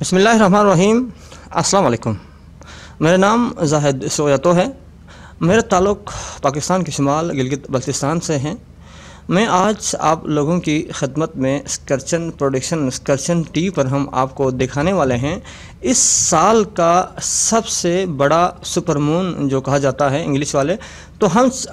بسم اللہ الرحمن الرحیم۔ السلام علیکم۔ میرا نام زاہد سویتو ہے۔ میرا تعلق پاکستان کے شمال گلگت بلتستان سے ہیں۔ میں آج آپ لوگوں کی خدمت میں اسکرچن پروڈکشن اسکرچن ٹی وی پر ہم آپ کو دکھانے والے ہیں اس سال کا سب سے بڑا سپر مون جو کہا جاتا ہے انگلش والے۔ تو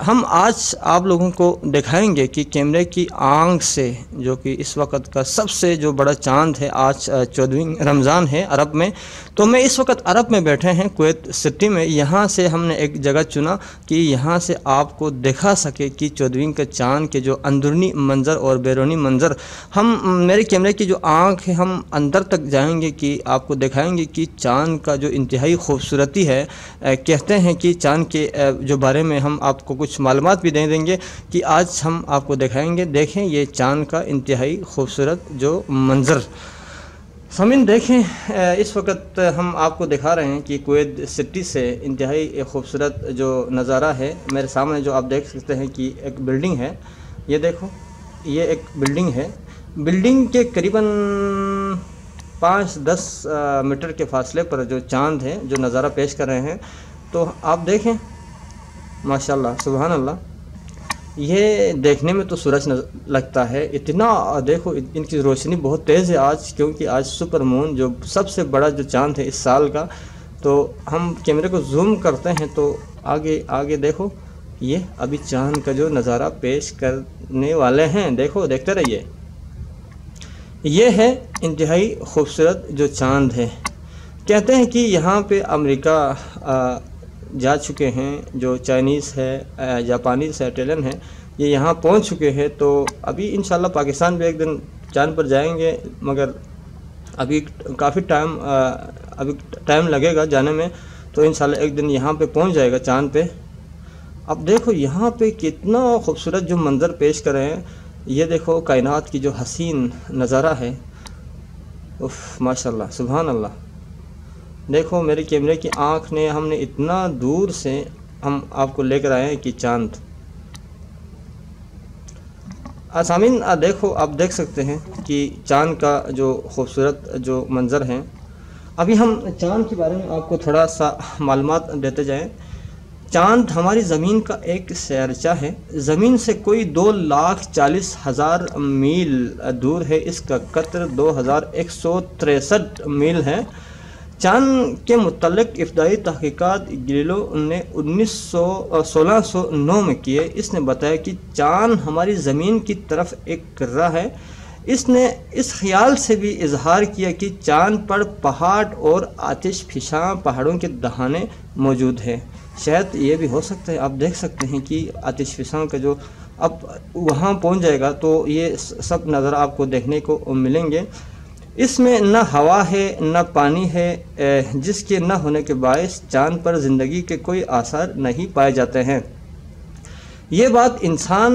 ہم آج آپ لوگوں کو دکھائیں گے کہ کیمرے کی آنکھ سے جو کہ اس وقت کا سب سے جو بڑا چاند ہے، آج 14 رمضان ہے عرب میں۔ تو میں اس وقت عرب میں بیٹھے ہیں کویت سٹی میں۔ یہاں سے ہم نے ایک جگہ چنا کہ یہاں سے آپ کو دکھا سکے کہ 14 کا چاند کے جو اندرونی منظر اور بیرونی منظر، میرے کیمرے کی جو آنکھ ہے، ہم اندر تک جائیں گے کہ آپ کو دکھائیں گے کہ چاند کا جو انتہائی خوبصورتی ہے۔ کہتے ہیں کہ چاند کے جو بارے میں ہم آپ کو کچھ معلومات بھی دیں گے کہ آج ہم آپ کو دکھائیں گے۔ دیکھیں یہ چاند کا انتہائی خوبصورت جو منظر۔ سامعین دیکھیں، اس وقت ہم آپ کو دکھا رہے ہیں کہ کویت سٹی سے انتہائی خوبصورت جو نظارہ ہے۔ میرے سامنے جو آپ دیکھ سکتے ہیں کہ ایک بلڈنگ ہے، یہ دیکھو، یہ ایک بلڈنگ ہے۔ بلڈنگ کے قریباً 5-10 میٹر کے فاصلے پر جو چاند ہے جو نظارہ پیش کر رہے ہیں، تو آپ دیکھیں ماشاءاللہ سبحان اللہ، یہ دیکھنے میں تو سورج لگتا ہے اتنا۔ دیکھو ان کی روشنی بہت تیز ہے آج، کیونکہ آج سپر مون جو سب سے بڑا جو چاند ہے اس سال کا۔ تو ہم کیمرے کو زوم کرتے ہیں تو آگے دیکھو، یہ ابھی چاند کا جو نظارہ پیش کرنے والے ہیں۔ دیکھو، دیکھتے رہیے۔ یہ ہے انتہائی خوبصورت جو چاند ہے۔ کہتے ہیں کہ یہاں پہ امریکہ جا چکے ہیں، جو چائنیز ہے، جاپانیز ہے، اٹیلین ہے، یہ یہاں پہنچ چکے ہیں۔ تو ابھی انشاءاللہ پاکستان بھی ایک دن چاند پر جائیں گے، مگر ابھی کافی ٹائم لگے گا جانے میں۔ تو انشاءاللہ ایک دن یہاں پہ پہنچ جائے گا چاند پہ۔ اب دیکھو یہاں پہ کتنا خوبصورت جو منظر پیش کر رہے ہیں۔ یہ دیکھو کائنات کی جو حسین نظارہ ہے، ماشاءاللہ سبحان اللہ۔ دیکھو میرے کیمرے کی آنکھ نے، ہم نے اتنا دور سے ہم آپ کو لے کر آئے ہیں کہ چاند۔ سامعین دیکھو، آپ دیکھ سکتے ہیں کہ چاند کا جو خوبصورت جو منظر ہیں۔ ابھی ہم چاند کے بارے میں آپ کو تھوڑا سا معلومات دیتے جائیں۔ چاند ہماری زمین کا ایک سیارچہ ہے۔ زمین سے کوئی 2,40,000 میل دور ہے۔ اس کا قطر 2,163 میل ہے۔ چاند کے متعلق ابتدائی تحقیقات گیلیلیو نے 1609 میں کیے۔ اس نے بتایا کہ چاند ہماری زمین کی طرف ایک کرہ ہے۔ اس نے اس خیال سے بھی اظہار کیا کہ چاند پر پہاڑ اور آتش فشاں پہاڑوں کے دہانے موجود ہیں۔ شاید یہ بھی ہو سکتا ہے، آپ دیکھ سکتے ہیں کہ آتش فشاں کا جو اب وہاں پہنچ جائے گا تو یہ سب نظر آپ کو دیکھنے کو ملیں گے۔ اس میں نہ ہوا ہے نہ پانی ہے، جس کے نہ ہونے کے باعث چاند پر زندگی کے کوئی آثار نہیں پائے جاتے ہیں۔ یہ بات انسان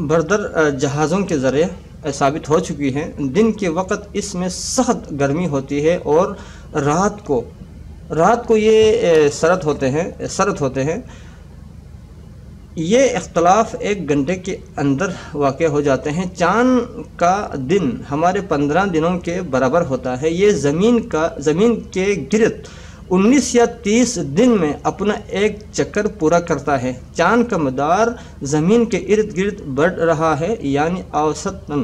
بردر جہازوں کے ذریعے ثابت ہو چکی ہے۔ دن کے وقت اس میں سخت گرمی ہوتی ہے اور رات کو یہ سرد ہوتے ہیں۔ یہ اختلاف 1 گھنٹے کے اندر واقع ہو جاتے ہیں۔ چاند کا دن ہمارے 15 دنوں کے برابر ہوتا ہے۔ یہ زمین کے گرد 19 یا 30 دن میں اپنا ایک چکر پورا کرتا ہے۔ چاند کا مدار زمین کے ارد گرد بڑھ رہا ہے، یعنی اوسطاً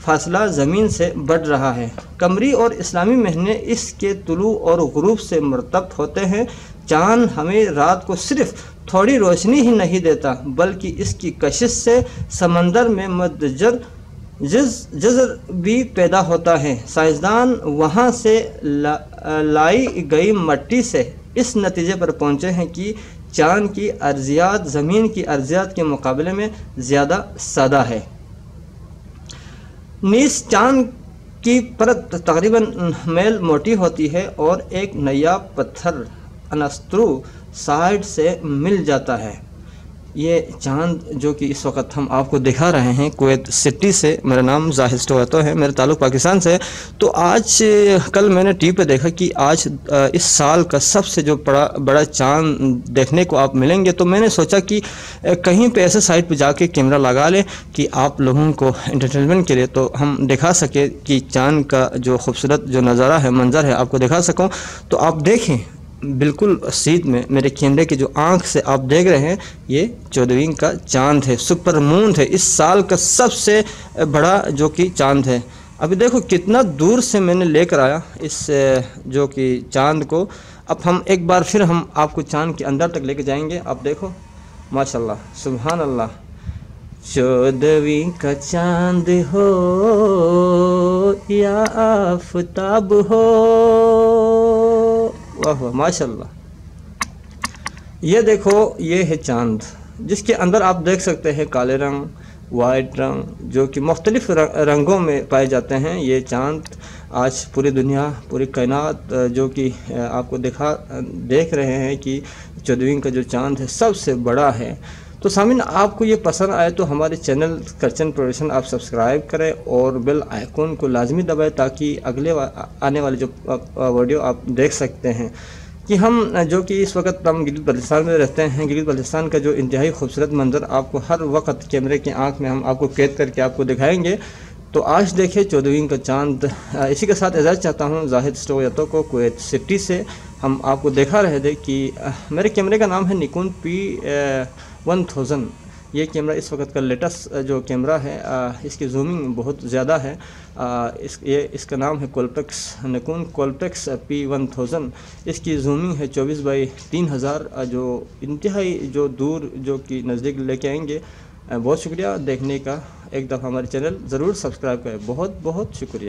فاصلہ زمین سے بڑھ رہا ہے۔ قمری اور اسلامی مہینے اس کے طلوع اور غروب سے مرتبط ہوتے ہیں۔ چاند ہمیں رات کو صرف تھوڑی روشنی ہی نہیں دیتا، بلکہ اس کی کشش سے سمندر میں متجر جزر بھی پیدا ہوتا ہے۔ سائنسدان وہاں سے لائی گئی مٹی سے اس نتیجے پر پہنچے ہیں کہ چاند کی ارضیات زمین کی ارضیات کے مقابلے میں زیادہ سادہ ہے۔ نیز چاند کی پرت تقریباً میل موٹی ہوتی ہے اور ایک نایاب پتھر انسترو سائٹ سے مل جاتا ہے۔ یہ چاند جو کہ اس وقت ہم آپ کو دکھا رہے ہیں کویت سٹی سے. میرا نام زاہد سٹویتو ہے, میرا تعلق پاکستان سے ہے. تو آج کل میں نے ٹی وی پہ دیکھا کہ آج اس سال کا سب سے جو بڑا چاند دیکھنے کو آپ ملیں گے. تو میں نے سوچا کہ کہیں پہ ایسے سائٹ پہ جا کے کیمرہ لگا لیں کہ آپ لوگوں کو انٹرٹینمنٹ کے لیے تو ہم دکھا سکیں کہ چاند کا جو خوبصورت جو نظارہ ہے, منظر ہے, آپ کو دکھا سکوں. تو آپ دیکھیں بالکل سیدھ میں میرے کیمرے کی جو آنکھ سے آپ دیکھ رہے ہیں, یہ 14ویں کا چاند ہے, سپر مون ہے, اس سال کا سب سے بڑا جو کہ چاند ہے. ابھی دیکھو کتنا دور سے میں نے لے کر آیا اس جو کہ چاند کو. اب ہم ایک بار پھر ہم آپ کو چاند کے اندر تک لے کے جائیں گے. آپ دیکھو ماشاءاللہ, سبحان اللہ. 14ویں کا چاند ہو یا آفتاب ہو, واہ واہ ماشاءاللہ. یہ دیکھو یہ ہے چاند, جس کے اندر آپ دیکھ سکتے ہیں کالے رنگ, وائٹ رنگ, جو کہ مختلف رنگوں میں پائے جاتے ہیں. یہ چاند آج پوری دنیا, پوری کائنات جو کہ آپ کو دیکھ رہے ہیں کہ 14ویں کا جو چاند ہے سب سے بڑا ہے. تو سامعین, آپ کو یہ پسند آئے تو ہمارے چینل کرچن پروڈکشن آپ سبسکرائب کریں اور بیل آئیکن کو لازمی دبائیں تاکہ اگلے آنے والے جو ویڈیو آپ دیکھ سکتے ہیں. کہ ہم جو کہ اس وقت ہم گلگت بلتستان میں رہتے ہیں. گلگت بلتستان کا جو انتہائی خوبصورت منظر آپ کو ہر وقت کیمرے کی آنکھ میں ہم آپ کو قید کر کے آپ کو دکھائیں گے. تو آج دیکھیں 14ویں کا چاند. اسی کے ساتھ اجازت چاہتا ہوں زاہد سٹویتو کو کویت سٹی سے. ہم آپ کو دکھا رہے تھے کہ میرے کیمرے کا نام ہے نیکون P1000. یہ کیمرہ اس وقت کا لیٹسٹ جو کیمرہ ہے, اس کی زومنگ بہت زیادہ ہے. اس کا نام ہے نیکون کولپیکس P1000. اس کی زومنگ ہے 24x3000, جو انتہائی جو دور جو کہ نزدیک لے کے آئیں گے. بہت شکریہ دیکھنے کا. ایک دفعہ ہمارے چینل ضرور سبسکرائب کریں. بہت بہت شکریہ.